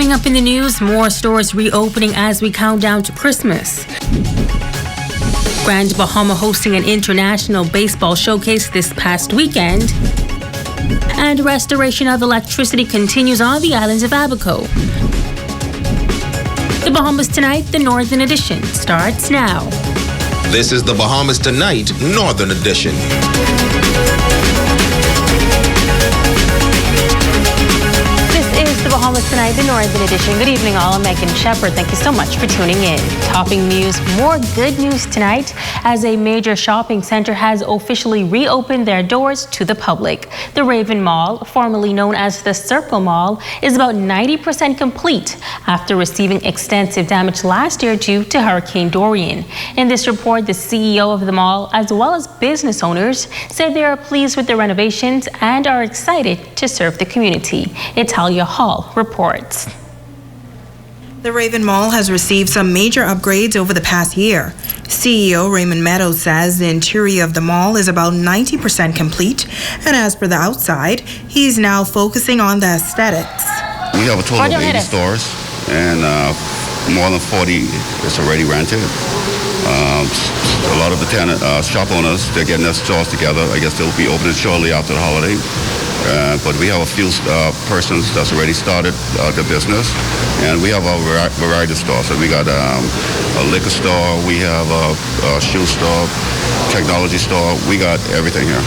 Coming up in the news, more stores reopening as we count down to Christmas. Grand Bahama hosting an international baseball showcase this past weekend. And restoration of electricity continues on the islands of ABACO. The Bahamas Tonight, the Northern Edition, starts now. This is the Bahamas Tonight, Northern Edition. The Bahamas Tonight, the Northern Edition. Good evening, all. I'm Megan Shepard. Thank you so much for tuning in. Topping news, more good news tonight as a major shopping center has officially reopened their doors to the public. The Raven Mall, formerly known as the Circle Mall, is about 90% complete after receiving extensive damage last year due to Hurricane Dorian. In this report, the CEO of the mall, as well as business owners, said they are pleased with the renovations and are excited to serve the community. Italia Hall reports. The Raven Mall has received some major upgrades over the past year. CEO Raymond Meadows says the interior of the mall is about 90% complete, and as for the outside, he's now focusing on the aesthetics. We have a total of 80 stores, and more than 40 is already rented. A lot of the tenant shop owners, they're getting their stores together. I guess they'll be opening shortly after the holiday. But we have a few persons that's already started their business, and we have a variety of stores. So we got a liquor store, we have a shoe store, technology store. We got everything here.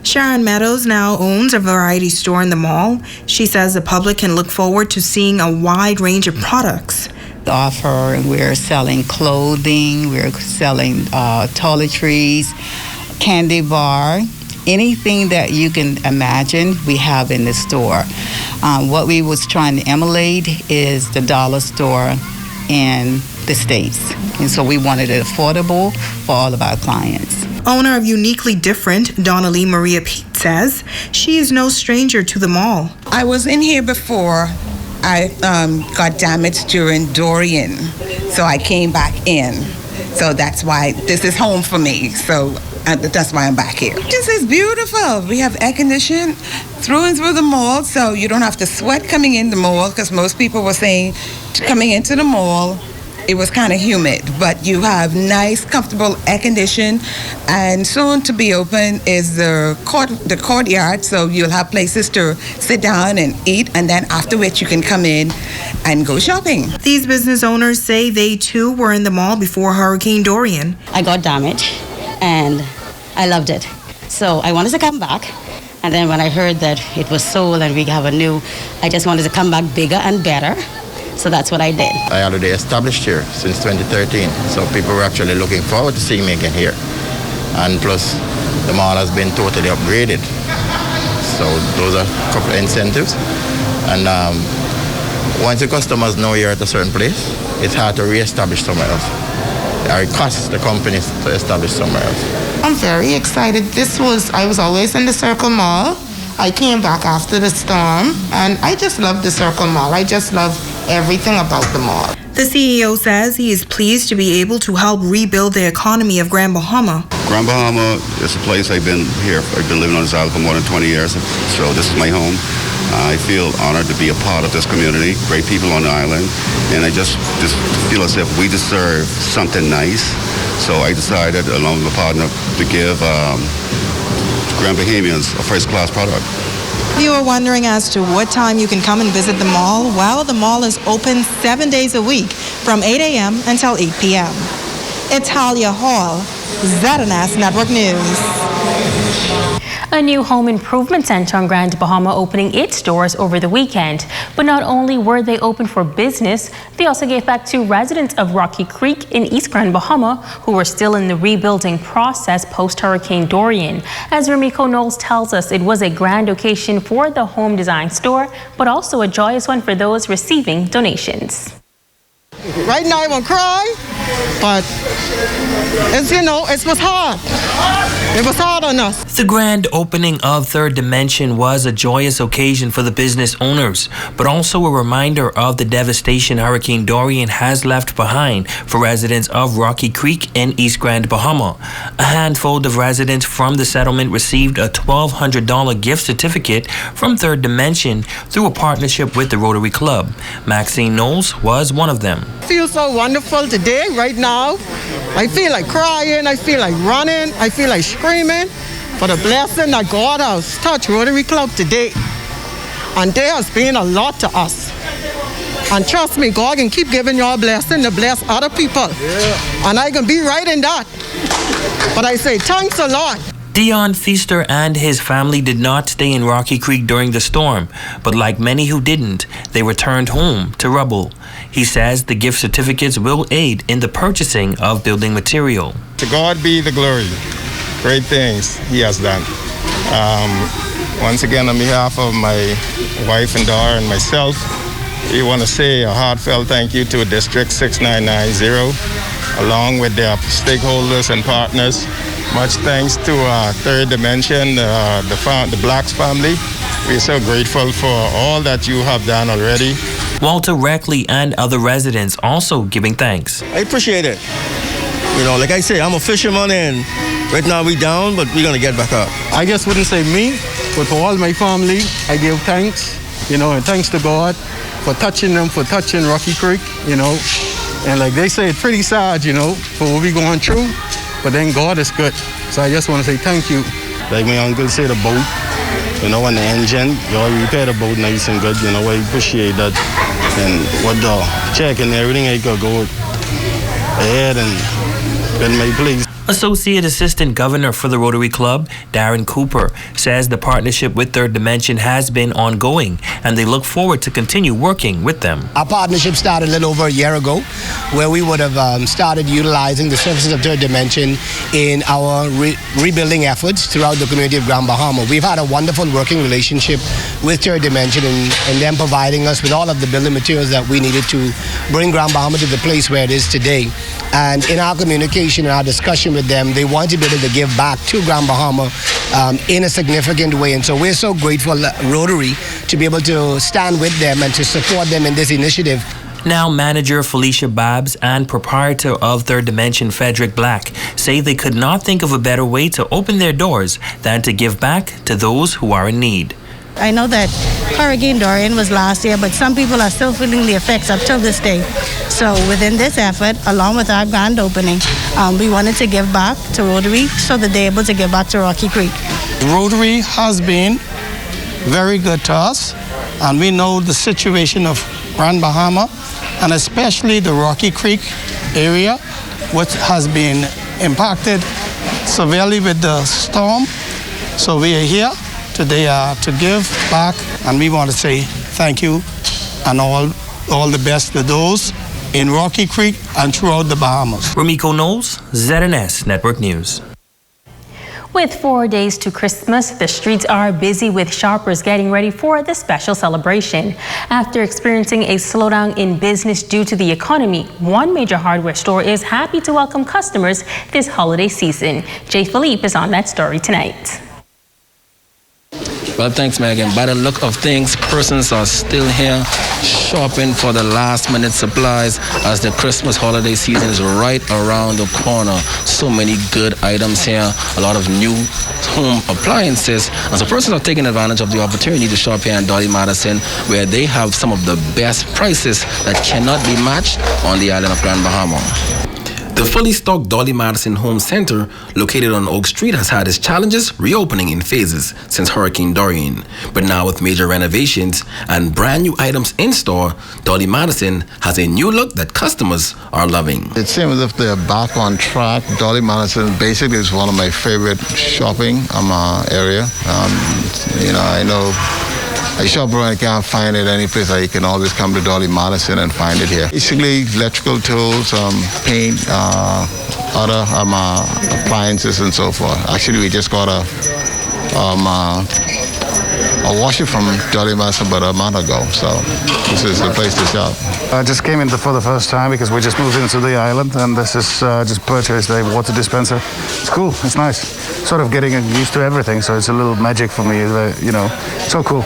Sharon Meadows now owns a variety store in the mall. She says the public can look forward to seeing a wide range of products. Offer, we're selling clothing, we're selling toiletries, candy bar. Anything that you can imagine, we have in the store. What we was trying to emulate is the dollar store in the States. And so we wanted it affordable for all of our clients. Owner of Uniquely Different, DOLLY Maria Pete says she is no stranger to the mall. I was in here before. I got damaged during Dorian, so I came back in. So that's why this is home for me. So that's why I'm back here. This is beautiful. We have air conditioning through and through the mall, so you don't have to sweat coming in the mall, because most people were saying coming into the mall, it was kind of humid. But you have nice, comfortable air conditioning, and soon to be open is the courtyard, so you'll have places to sit down and eat, and then after which you can come in and go shopping. These business owners say they too were in the mall before Hurricane Dorian. I got damaged, and I loved it. So I wanted to come back, and then when I heard that it was sold and we have a new, I just wanted to come back bigger and better. So that's what I did. I already established here since 2013, so people were actually looking forward to seeing me again here. And plus, the mall has been totally upgraded. So those are a couple of incentives. And once the customers know you're at a certain place, it's hard to re-establish somewhere else. Or it costs the companies to establish somewhere else. I'm very excited. I was always in the Circle Mall. I came back after the storm, and I just love the Circle Mall. I just love everything about the mall. The CEO says he is pleased to be able to help rebuild the economy of Grand Bahama. Grand Bahama is a place I've been here. I've been living on this island for more than 20 years, so this is my home. I feel honored to be a part of this community, great people on the island, and I just feel as if we deserve something nice. So I decided, along with my partner, to give Grand Bahamians a first-class product. If you were wondering as to what time you can come and visit the mall, well, the mall is open 7 days a week from 8 a.m. until 8 p.m. Italia Hall, ZNS Network News. A new home improvement center on Grand Bahama opening its doors over the weekend. But not only were they open for business, they also gave back to residents of Rocky Creek in East Grand Bahama who were still in the rebuilding process post-Hurricane Dorian. As Ramiko Knowles tells us, it was a grand occasion for the home design store, but also a joyous one for those receiving donations. Right now I won't cry. but it's, it was hard. It was hard on us. The grand opening of Third Dimension was a joyous occasion for the business owners, but also a reminder of the devastation Hurricane Dorian has left behind for residents of Rocky Creek in East Grand Bahama. A handful of residents from the settlement received a $1,200 gift certificate from Third Dimension through a partnership with the Rotary Club. Maxine Knowles was one of them. I feel so wonderful today, right now. I feel like crying, I feel like running, I feel like screaming for the blessing that God has touched Rotary Club today. And there has been a lot to us. And trust me, God can keep giving y'all blessing to bless other people. Yeah. And I can be right in that. But I say thanks a lot. Dion Feaster and his family did not stay in Rocky Creek during the storm, but like many who didn't, they returned home to Rubble. He says the gift certificates will aid in the purchasing of building material. To God be the glory. Great things he has done. Once again, on behalf of my wife and daughter and myself, we want to say a heartfelt thank you to District 6990, along with their stakeholders and partners. Much thanks to Third Dimension, the Blacks family. We're so grateful for all that you have done already. Walter Reckley and other residents also giving thanks. I appreciate it. Like I say, I'm a fisherman and right now we down, but we're going to get back up. I just wouldn't say me, but for all my family, I give thanks, and thanks to God for touching them, for touching Rocky Creek, And like they say, it's pretty sad, for what we're going through. But then God is good. So I just want to say thank you. Like my uncle said, the boat, and the engine, you repair the boat nice and good, I appreciate that. And with the check and everything, I could go ahead and get my place. Associate Assistant Governor for the Rotary Club, Darren Cooper, says the partnership with Third Dimension has been ongoing and they look forward to continue working with them. Our partnership started a little over a year ago, where we would have started utilizing the services of Third Dimension in our rebuilding efforts throughout the community of Grand Bahama. We've had a wonderful working relationship with Third Dimension and them providing us with all of the building materials that we needed to bring Grand Bahama to the place where it is today. And in our communication and our discussion with them, they want to be able to give back to Grand Bahama in a significant way. And so we're so grateful, Rotary, to be able to stand with them and to support them in this initiative. Now, manager Felicia Babs and proprietor of Third Dimension, Frederick Black, say they could not think of a better way to open their doors than to give back to those who are in need. I know that Hurricane Dorian was last year, but some people are still feeling the effects up till this day. So within this effort, along with our grand opening, we wanted to give back to Rotary so that they're able to give back to Rocky Creek. Rotary has been very good to us, and we know the situation of Grand Bahama, and especially the Rocky Creek area, which has been impacted severely with the storm. So we are here today to give back, and we want to say thank you and all the best to those in Rocky Creek and throughout the Bahamas. Ramiko Knowles, ZNS Network News. With 4 days to Christmas, the streets are busy with shoppers getting ready for the special celebration. After experiencing a slowdown in business due to the economy, one major hardware store is happy to welcome customers this holiday season. Jay Philippe is on that story tonight. Well, thanks, Megan. By the look of things, persons are still here shopping for the last-minute supplies as the Christmas holiday season is right around the corner. So many good items here, a lot of new home appliances, and so persons are taking advantage of the opportunity to shop here in DOLLY Madison, where they have some of the best prices that cannot be matched on the island of Grand Bahama. The fully stocked DOLLY Madison Home Center, located on Oak Street, has had its challenges reopening in phases since Hurricane Dorian. But now with major renovations and brand new items in store, DOLLY Madison has a new look that customers are loving. It seems as if they're back on track. DOLLY Madison basically is one of my favorite shopping area. I know I shop around, I can't find it any place. I can always come to DOLLY Madison and find it here. Basically, electrical tools, paint, other appliances and so forth. Actually, we just got a a washer from Dolly Madison about a month ago. So this is the place to shop. I just came in for the first time because we just moved into the island, and this is just purchased a water dispenser. It's cool. It's nice. Sort of getting used to everything, so it's a little magic for me. So cool.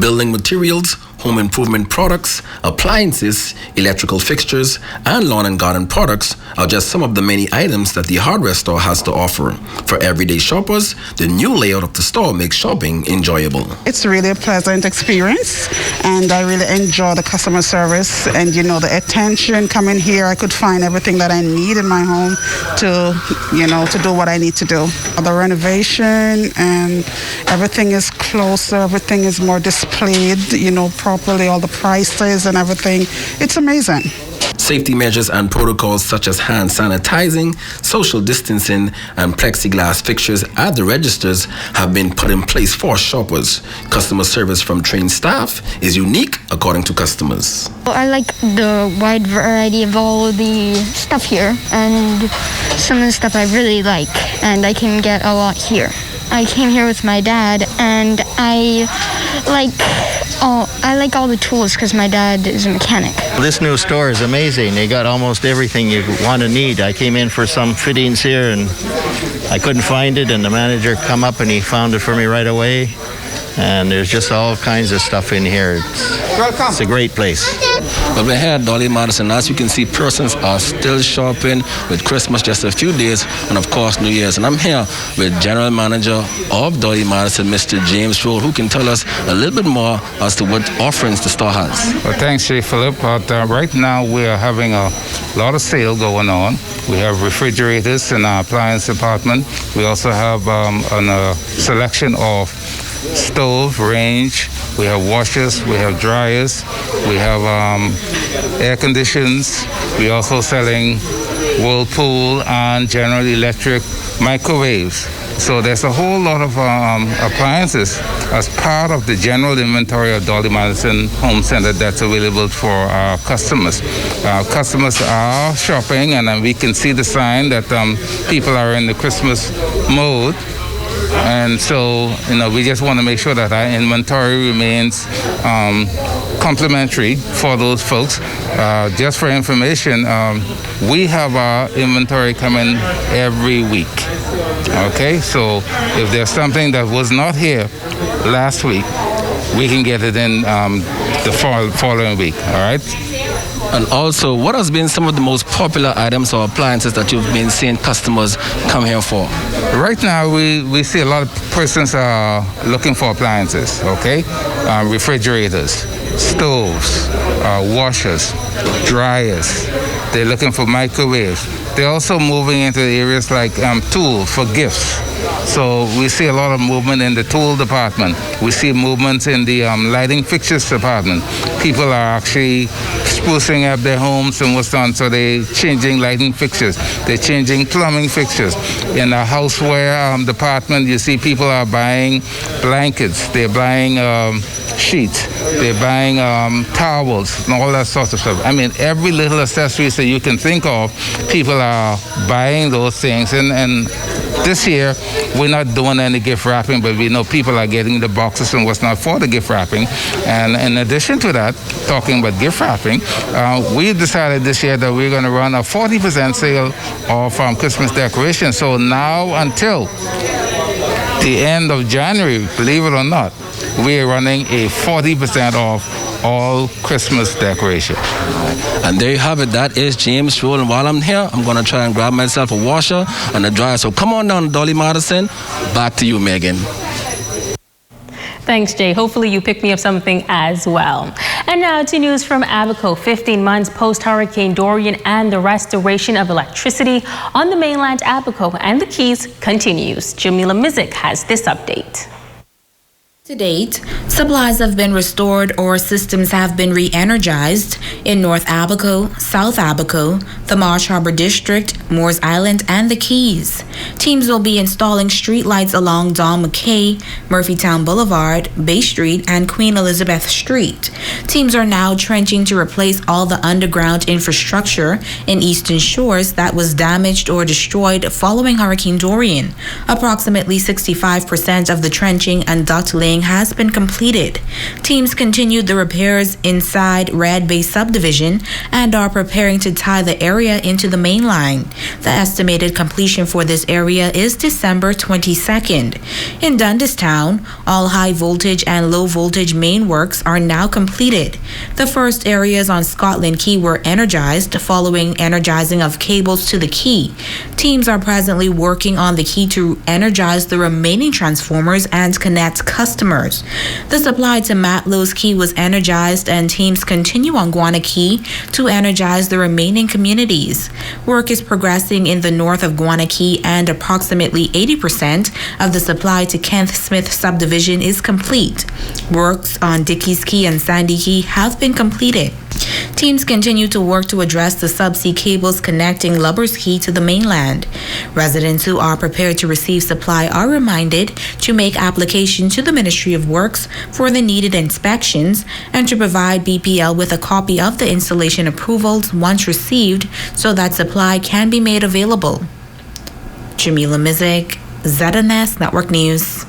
Building materials, home improvement products, appliances, electrical fixtures, and lawn and garden products are just some of the many items that the hardware store has to offer. For everyday shoppers, the new layout of the store makes shopping enjoyable. It's really a pleasant experience, and I really enjoy the customer service and, the attention. Coming here, I could find everything that I need in my home to do what I need to do. The renovation and everything is closer, everything is more displayed, properly, all the prices and everything. It's amazing. Safety measures and protocols such as hand sanitizing, social distancing, and plexiglass fixtures at the registers have been put in place for shoppers. Customer service from trained staff is unique according to customers. I like the wide variety of all the stuff here, and some of the stuff I really like, and I can get a lot here. I came here with my dad, and I like all the tools because my dad is a mechanic. This new store is amazing. They got almost everything you want to need. I came in for some fittings here and I couldn't find it, and the manager come up and he found it for me right away. And there's just all kinds of stuff in here. It's a great place. But we're here at Dolly Madison. As you can see, persons are still shopping with Christmas just a few days, and of course New Year's. And I'm here with General Manager of Dolly Madison, Mr. James Roll, who can tell us a little bit more as to what offerings the store has. Well, thanks, J. Philip. But right now we are having a lot of sale going on. We have refrigerators in our appliance department. We also have a selection of stove, range, we have washers, we have dryers, we have air conditions. We're also selling Whirlpool and General Electric microwaves. So there's a whole lot of appliances as part of the general inventory of Dolly Madison Home Center that's available for our customers. Our customers are shopping, and we can see the sign that people are in the Christmas mode. And so, we just want to make sure that our inventory remains complimentary for those folks. Just for information, we have our inventory coming every week. Okay, so if there's something that was not here last week, we can get it in the following week, all right? And also, what has been some of the most popular items or appliances that you've been seeing customers come here for? Right now, we see a lot of persons are looking for appliances, okay? Refrigerators, stoves, washers, dryers. They're looking for microwaves. They're also moving into areas like tools for gifts. So we see a lot of movement in the tool department. We see movements in the lighting fixtures department. People are actually sprucing up their homes and what's done, so they're changing lighting fixtures. They're changing plumbing fixtures. In the houseware department, you see people are buying blankets. They're buying sheets. They're buying towels and all that sort of stuff. I mean, every little accessories that you can think of, people are buying those things. And this year, we're not doing any gift wrapping, but we know people are getting the boxes and what's not for the gift wrapping. And in addition to that, talking about gift wrapping, we decided this year that we're going to run a 40% sale of Christmas decorations. So now until the end of January, believe it or not, we're running a 40% off all Christmas decoration. And there you have it. That is James Roll. And while I'm here, I'm going to try and grab myself a washer and a dryer. So come on down to Dolly Madison. Back to you, Megan. Thanks, Jay. Hopefully you pick me up something as well. And now to news from ABACO. 15 months post-Hurricane Dorian and the restoration of electricity on the mainland ABACO and the Keys continues. Jamila Mizik has this update. To date, supplies have been restored or systems have been re-energized in North ABACO, South ABACO, the Marsh Harbor District, Moores Island, and the Keys. Teams will be installing streetlights along Don McKay, Murphytown Boulevard, Bay Street, and Queen Elizabeth Street. Teams are now trenching to replace all the underground infrastructure in Eastern Shores that was damaged or destroyed following Hurricane Dorian. Approximately 65% of the trenching and duct laying has been completed. Teams continued the repairs inside Red Bay subdivision and are preparing to tie the area into the main line. The estimated completion for this area is December 22nd. In Dundastown, all high voltage and low voltage main works are now completed. The first areas on Scotland Key were energized following energizing of cables to the quay. Teams are presently working on the quay to energize the remaining transformers and connect customers. The supply to Matlow's Key was energized, and teams continue on Guana Key to energize the remaining communities. Work is progressing in the north of Guana Key, and approximately 80% of the supply to Kenneth Smith subdivision is complete. Works on Dickey's Key and Sandy Key have been completed. Teams continue to work to address the subsea cables connecting Lubbers Key to the mainland. Residents who are prepared to receive supply are reminded to make application to the Ministry of Works for the needed inspections and to provide BPL with a copy of the installation approvals once received so that supply can be made available. Jamila Mizik, ZNS Network News.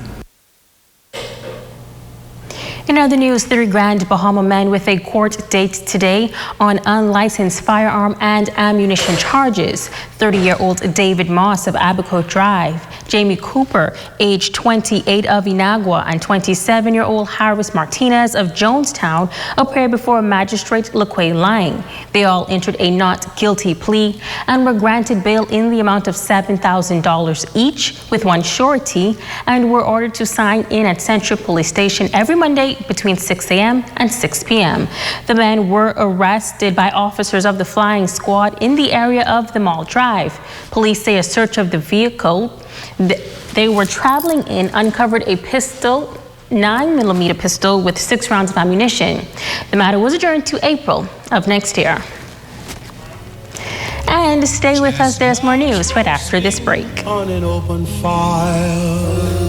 In other news, 3 Grand Bahama men with a court date today on unlicensed firearm and ammunition charges. 30-year-old David Moss of Abaco Drive, Jamie Cooper, age 28 of Inagua, and 27-year-old Harris Martinez of Jonestown appeared before Magistrate LaQuay Lang. They all entered a not guilty plea and were granted bail in the amount of $7,000 each with one surety and were ordered to sign in at Central Police Station every Monday between 6 a.m. and 6 p.m. The men were arrested by officers of the flying squad in the area of the Mall Drive. Police say a search of the vehicle they were traveling in uncovered a pistol, 9mm pistol with 6 rounds of ammunition. The matter was adjourned to April of next year. And stay with us, there's more news right after this break. On an open fire.